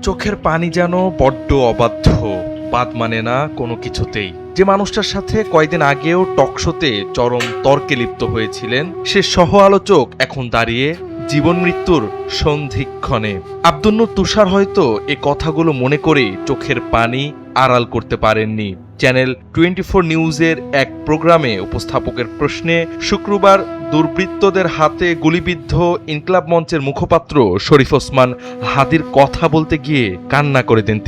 চোখের পানি যেন বড্ড অবাধ্য, বাদ মানে না কোনো কিছুতেই। যে মানুষটার সাথে কয়েকদিন আগেও টকশোতে চরম তর্কে লিপ্ত হয়েছিলেন, সে সহ আলোচক এখন দাঁড়িয়ে জীবন মৃত্যুর সন্ধিক্ষণে। আব্দুল নূর তুষার হয়তো এ কথাগুলো মনে করেই চোখের পানি আড়াল করতে পারেননি। চ্যানেল 24 নিউজের এক প্রোগ্রামে উপস্থাপকের প্রশ্নে শুক্রবার দুর্বৃত্তদের হাতে গুলিবিদ্ধ ইনকিলাব মঞ্চের মুখপাত্র শরীফ ওসমান হাদির কথা বলতে গিয়ে কান্না করে দেন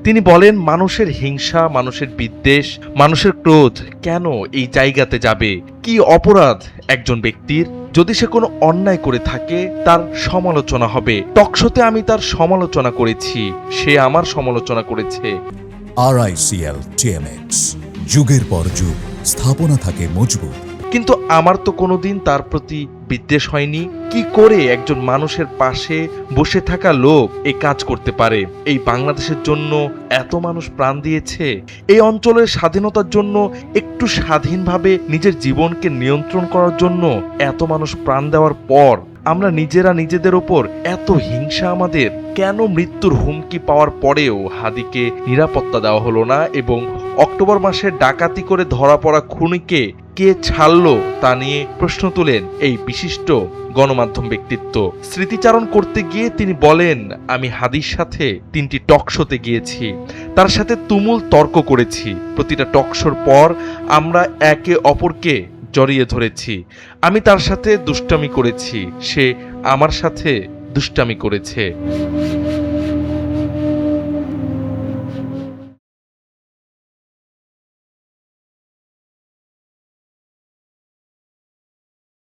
তিনি বলেন, মানুষের হিংসা, মানুষের বিদ্বেষ, মানুষের ক্রোধ কেন এই জায়গাতে যাবে? কি অপরাধ একজন ব্যক্তির? যদি সে কোনো অন্যায় করে থাকে তার সমালোচনা হবে। টকশোতে আমি তার সমালোচনা করেছি, সে আমার সমালোচনা করেছে। RICL TMX, যুগের পর যুগ স্থাপনা থাকে মজবুত। কিন্তু আমার তো কোনোদিন তার প্রতি বিদ্বেষ হয়নি। কি করে একজন মানুষের পাশে বসে থাকা লোক এই কাজ করতে পারে? এই বাংলাদেশের জন্য এত মানুষ প্রাণ দিয়েছে, এই অঞ্চলের স্বাধীনতার জন্য, একটু স্বাধীনভাবে নিজের জীবনকে নিয়ন্ত্রণ করার জন্য এত মানুষ প্রাণ দেওয়ার পর আমরা নিজেরা নিজেদের ওপর এত হিংসা আমাদের কেন? মৃত্যুর হুমকি পাওয়ার পরেও হাদিকে নিরাপত্তা দেওয়া হলো না এবং অক্টোবর মাসে ডাকাতি করে ধরা পড়া খুনিকে কে ছাড়লো তা নিয়ে প্রশ্ন তোলেন এই বিশিষ্ট গণমাধ্যম ব্যক্তিত্ব। স্মৃতিচারণ করতে গিয়ে তিনি বলেন, আমি হাদির সাথে 3টি টকশোতে গিয়েছি, তার সাথে তুমুল তর্ক করেছি। প্রতিটা টকশোর পর আমরা একে অপরকে জড়িয়ে ধরেছি। আমি তার সাথে দুষ্টামি করেছি, সে আমার সাথে দুষ্টামি করেছে।